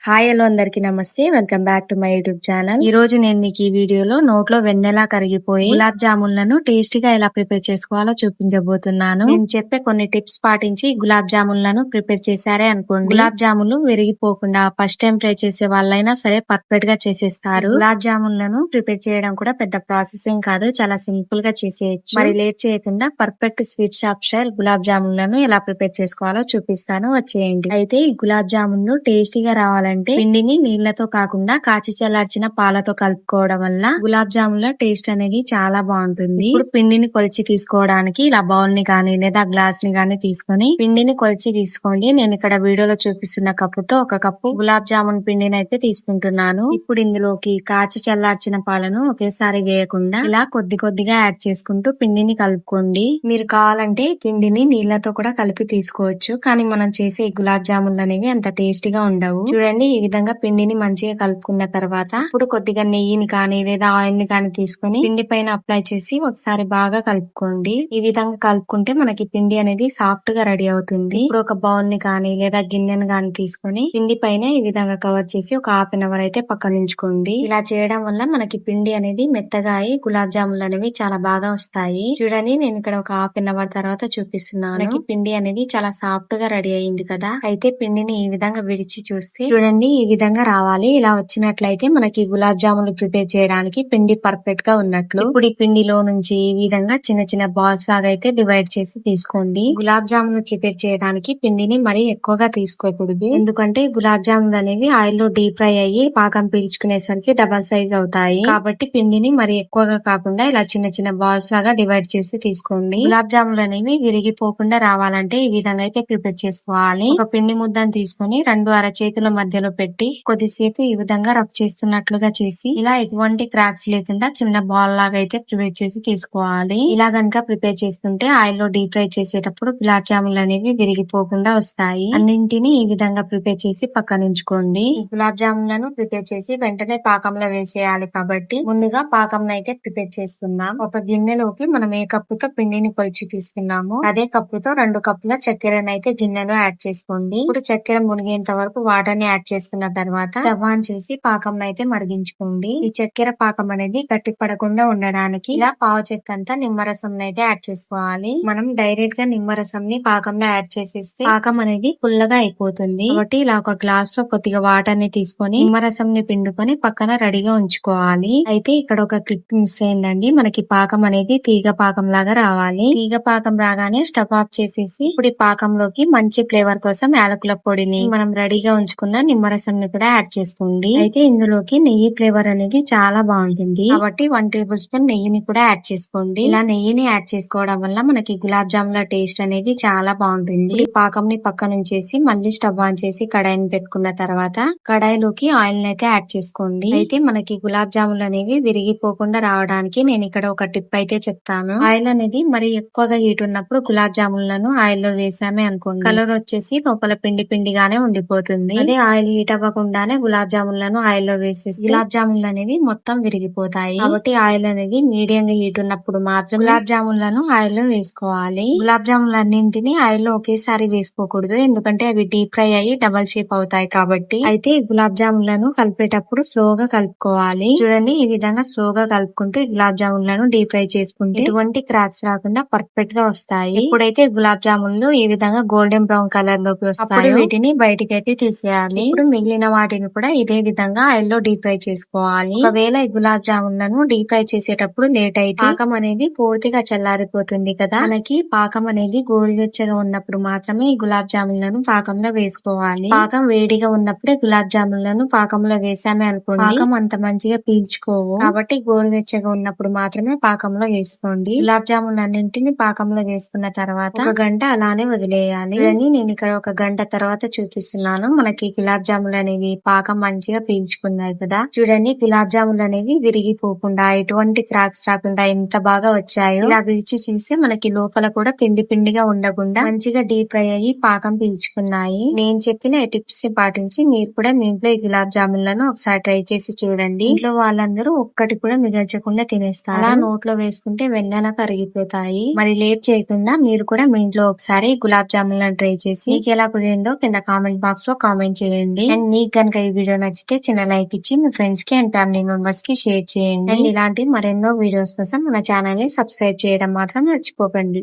Hi hello అందరికి నమస్తే. Welcome back to my YouTube channel. ఈ రోజు నేను మీకు ఈ వీడియోలో నోట్లో వెన్నెలా కరిగిపోయి గులాబ్ జామున్లను టేస్టీగా ఎలా ప్రిపేర్ చేసుకోవాలో చూపించబోతున్నాను. నేను చెప్పే కొన్ని టిప్స్ పాటించి గులాబ్ జామున్లను ప్రిపేర్ చేశారే అనుకోండి, గులాబ్ జామున్లు విరిగిపోకుండా ఫస్ట్ టైం ట్రై చేసే వాళ్ళైనా సరే పర్ఫెక్ట్ గా చేసేస్తారు. గులాబ్ జామున్లను ప్రిపేర్ చేయడం కూడా పెద్ద ప్రాసెసింగ్ కాదు, చాలా సింపుల్ గా చేసేయచ్చు. మరి లేట్ చేయకుండా perfect sweet shop style gulab జామున్లను ఎలా ప్రిపేర్ చేసుకోవాలో చూపిస్తాను, వచ్చేయండి. అయితే ఈ గులాబ్ జామున్లు టేస్టీగా రావాలంటే పిండిని నీళ్లతో కాకుండా కాచి చల్లార్చిన పాలతో కలుపుకోవడం వల్ల గులాబ్ జామున్ల టేస్ట్ అనేది చాలా బాగుంటుంది. ఇప్పుడు పిండిని కొలిచి తీసుకోవడానికి ఇలా బౌల్ ని గానీ లేదా గ్లాస్ ని గానీ తీసుకొని పిండిని కొలిచి తీసుకోండి. నేను ఇక్కడ వీడియోలో చూపిస్తున్న కప్పుతో 1 కప్పు గులాబ్ జామున్ పిండిని అయితే తీసుకుంటున్నాను. ఇప్పుడు ఇందులోకి కాచి చల్లార్చిన పాలను ఒకేసారి వేయకుండా ఇలా కొద్ది కొద్దిగా యాడ్ చేసుకుంటూ పిండిని కలుపుకోండి. మీరు కావాలంటే పిండిని నీళ్లతో కూడా కలిపి తీసుకోవచ్చు, కానీ మనం చేసే గులాబ్ జామున్లు అనేవి అంత టేస్టీగా ఉండవు. చూడండి, ఈ విధంగా పిండిని మంచిగా కలుపుకున్న తర్వాత ఇప్పుడు కొద్దిగా నెయ్యిని కానీ లేదా ఆయిల్ ని కానీ తీసుకొని పిండి పైన అప్లై చేసి ఒకసారి బాగా కలుపుకోండి. ఈ విధంగా కలుపుకుంటే మనకి పిండి అనేది సాఫ్ట్ గా రెడీ అవుతుంది. ఇప్పుడు ఒక బౌల్ ని కానీ లేదా గిన్నెను కానీ తీసుకొని పిండి పైన ఈ విధంగా కవర్ చేసి ఒక హాఫ్ అన్ అవర్ అయితే పక్కన ఉంచుకోండి. ఇలా చేయడం వల్ల మనకి పిండి అనేది మెత్తగా అయి గులాబ్ జామున్లు అనేవి చాలా బాగా వస్తాయి. చూడండి, నేను ఇక్కడ ఒక హాఫ్ అన్ అవర్ తర్వాత చూపిస్తున్నాను. మనకి పిండి అనేది చాలా సాఫ్ట్ గా రెడీ అయింది కదా. అయితే పిండిని ఈ విధంగా విడిచి చూస్తే చూడండి, ఈ విధంగా రావాలి. ఇలా వచ్చినట్లయితే మనకి గులాబ్ జామున్లు ప్రిపేర్ చేయడానికి పిండి పర్ఫెక్ట్ గా ఉన్నట్లు. ఇప్పుడు ఈ పిండిలో నుంచి ఈ విధంగా చిన్న చిన్న బాల్స్ లాగా అయితే డివైడ్ చేసి తీసుకోండి. గులాబ్ జామున్లు ప్రిపేర్ చేయడానికి పిండిని మరీ ఎక్కువగా తీసుకోకూడదు, ఎందుకంటే గులాబ్ జామున్లు అనేవి ఆయిల్ లో డీప్ ఫ్రై అయ్యి పాకం పీల్చుకునేసరికి డబల్ సైజ్ అవుతాయి. కాబట్టి పిండిని మరి ఎక్కువగా కాకుండా ఇలా చిన్న చిన్న బాల్స్ లాగా డివైడ్ చేసి తీసుకోండి. గులాబ్ జామున్లు అనేవి విరిగిపోకుండా రావాలంటే ఈ విధంగా అయితే ప్రిపేర్ చేసుకోవాలి. ఒక పిండి ముద్దను తీసుకొని 2 అరచేతుల మధ్యలో పెట్టి కొద్దిసేపు ఈ విధంగా రబ్ చేస్తున్నట్లుగా చేసి ఇలా ఎటువంటి క్రాక్స్ లేకుండా చిన్న బాల్ లాగా అయితే ప్రిపేర్ చేసి తీసుకోవాలి. ఇలా గనక ప్రిపేర్ చేసుకుంటే ఆయిల్ లో డీప్ ఫ్రై చేసేటప్పుడు గులాబ్ జామున్లు అనేవి విరిగిపోకుండా వస్తాయి. అన్నింటినీ ఈ విధంగా ప్రిపేర్ చేసి పక్కన ఉంచుకోండి. ఈ గులాబ్ జామున్లను ప్రిపేర్ చేసి వెంటనే పాకంలో వేసేయాలి కాబట్టి ముందుగా పాకంను అయితే ప్రిపేర్ చేసుకుందాం. ఒక గిన్నెలోకి మనం ఏ కప్పుతో పిండిని కొలిచి తీసుకున్నామో అదే కప్పుతో 2 కప్పుల చక్కెరను అయితే గిన్నెలో యాడ్ చేసుకోండి. ఇప్పుడు చక్కెర మునిగేంత వరకు వాటర్ ని యాడ్ చేసుకున్న తర్వాత స్టవ్ ఆన్ చేసి పాకం అయితే మరిగించుకోండి. ఈ చక్కెర పాకం అనేది గట్టి పడకుండా ఉండడానికి ఇలా పావు చెక్క అంతా నిమ్మరసం అయితే యాడ్ చేసుకోవాలి. మనం డైరెక్ట్ గా నిమ్మరసం ని పాకంలో యాడ్ చేసేస్తే పాకం అనేది పుల్లగా అయిపోతుంది. కాబట్టి ఇలా ఒక గ్లాస్ లో కొద్దిగా వాటర్ ని తీసుకొని నిమ్మరసం ని పిండుకొని పక్కన రెడీగా ఉంచుకోవాలి. అయితే ఇక్కడ ఒక క్లిప్ మిస్ అయిందండి. మనకి పాకం అనేది తీగ పాకం లాగా రావాలి. తీగ పాకం రాగానే స్టవ్ ఆఫ్ చేసేసి ఇప్పుడు ఈ పాకంలోకి మంచి ఫ్లేవర్ కోసం యాలకుల పొడిని మనం రెడీగా ఉంచుకున్న నిమ్మరసం ని కూడా యాడ్ చేసుకోండి. అయితే ఇందులోకి నెయ్యి ఫ్లేవర్ అనేది చాలా బాగుంటుంది కాబట్టి 1 టేబుల్ స్పూన్ నెయ్యిని కూడా యాడ్ చేసుకోండి. ఇలా నెయ్యిని యాడ్ చేసుకోవడం వల్ల మనకి గులాబ్ జాముల టేస్ట్ అనేది చాలా బాగుంటుంది. ఈ పాకం ని పక్కన ఉంచేసి మళ్ళీ స్టవ్ ఆన్ చేసి కడాయిని పెట్టుకున్న తర్వాత కడాయిలోకి ఆయిల్ అయితే యాడ్ చేసుకోండి. అయితే మనకి గులాబ్ జాములు అనేవి విరిగిపోకుండా రావడానికి నేను ఇక్కడ ఒక టిప్ అయితే చెప్తాను. ఆయిల్ అనేది మరి ఎక్కువగా హీట్ ఉన్నప్పుడు గులాబ్ జాములను ఆయిల్ లో వేసామే అనుకోండి, కలర్ వచ్చేసి లోపల పిండి పిండిగానే ఉండిపోతుంది. అదే ఆయిల్ హీట్ అవ్వకుండానే గులాబ్ జాములను ఆయిల్ లో వేసేసి గులాబ్ జాములు అనేవి మొత్తం విరిగిపోతాయి. కాబట్టి ఆయిల్ అనేది మీడియం గా హీట్ ఉన్నప్పుడు మాత్రం గులాబ్ జాములను ఆయిల్ లో వేసుకోవాలి. గులాబ్ జాములు అన్నింటినీ ఆయిల్ లో ఒకేసారి వేసుకోకూడదు, ఎందుకంటే అవి డీప్ ఫ్రై అయ్యి డబల్ షేప్ అవుతాయి కాబట్టి. అయితే గులాబ్ జాములను కలిపేటప్పుడు స్లోగా కలుపుకోవాలి. చూడండి, ఈ విధంగా స్లోగా కలుపుకుంటూ ఈ గులాబ్ జాములను డీప్ ఫ్రై చేసుకుంటే ఎటువంటి క్రాక్స్ రాకుండా పర్ఫెక్ట్ గా వస్తాయి. ఎప్పుడైతే గులాబ్ జామున్లు ఈ విధంగా గోల్డెన్ బ్రౌన్ కలర్ లోకి వస్తాయో వీటిని బయటికి అయితే తీసేయాలి. ఇప్పుడు మిగిలిన వాటిని కూడా ఇదే విధంగా ఆయిల్ లో డీప్ ఫ్రై చేసుకోవాలి. ఒకవేళ ఈ గులాబ్ జామున్లను డీప్ ఫ్రై చేసేటప్పుడు లేట్ అయితే పాకం అనేది పూర్తిగా చల్లారిపోతుంది కదా. మనకి పాకం అనేది గోరువెచ్చగా ఉన్నప్పుడు మాత్రమే ఈ గులాబ్ జామున్లను పాకంలో వేసుకోవాలి. పాకం వేడిగా ఉన్నప్పుడే గులాబ్ జామున్లను పాకంలో వేసామే అనుకోండి, పాకం అంత మంచిగా పీల్చుకోవు. కాబట్టి గోరువెచ్చగా ఉన్నప్పుడు మాత్రమే పాకంలో వేసుకోండి. గులాబ్ జామున్ అన్నింటిని పాకంలో వేసుకున్న తర్వాత 1 గంట అలానే వదిలేయాలి. నేను ఇక్కడ 1 గంట తర్వాత చూపిస్తున్నాను. మనకి గులాబ్ జాములు అనేవి పాకం మంచిగా పీల్చుకున్నాయి కదా. చూడండి, గులాబ్ జాములు అనేవి విరిగిపోకుండా ఎటువంటి క్రాక్స్ రాకుండా ఎంత బాగా వచ్చాయో. ఇలా విరిచి చూస్తే మనకి లోపల కూడా పిండి పిండిగా ఉండకుండా మంచిగా డీప్ ఫ్రై అయ్యి పాకం పీల్చుకున్నాయి. నేను చెప్పిన టిప్స్ ని పాటించి మీరు కూడా మీ ఇంట్లో ఈ గులాబ్ జాములను ఒకసారి ట్రై చేసి చూడండి. ఇంట్లో వాళ్ళందరూ ఒక్కటి కూడా మిగల్చకుండా తినేస్తారు. అలా నోట్లో వేసుకుంటే వెన్నెలా కరిగిపోతాయి. మరి లేట్ చేయకుండా మీరు కూడా మీ ఇంట్లో ఒకసారి గులాబ్ జాములను ట్రై చేసి మీకు ఎలా కుదిరిందో కింద కామెంట్ బాక్స్ లో కామెంట్ చేయండి. చేయండి. అండ్ మీకు కనుక ఈ వీడియో నచ్చితే చిన్న లైక్ ఇచ్చి మీ ఫ్రెండ్స్ కి అండ్ ఫ్యామిలీ మెంబర్స్ కి షేర్ చేయండి. అండ్ ఇలాంటి మరెన్నో వీడియోస్ కోసం మన ఛానల్ ని సబ్స్క్రైబ్ చేయడం మాత్రం మర్చిపోకండి.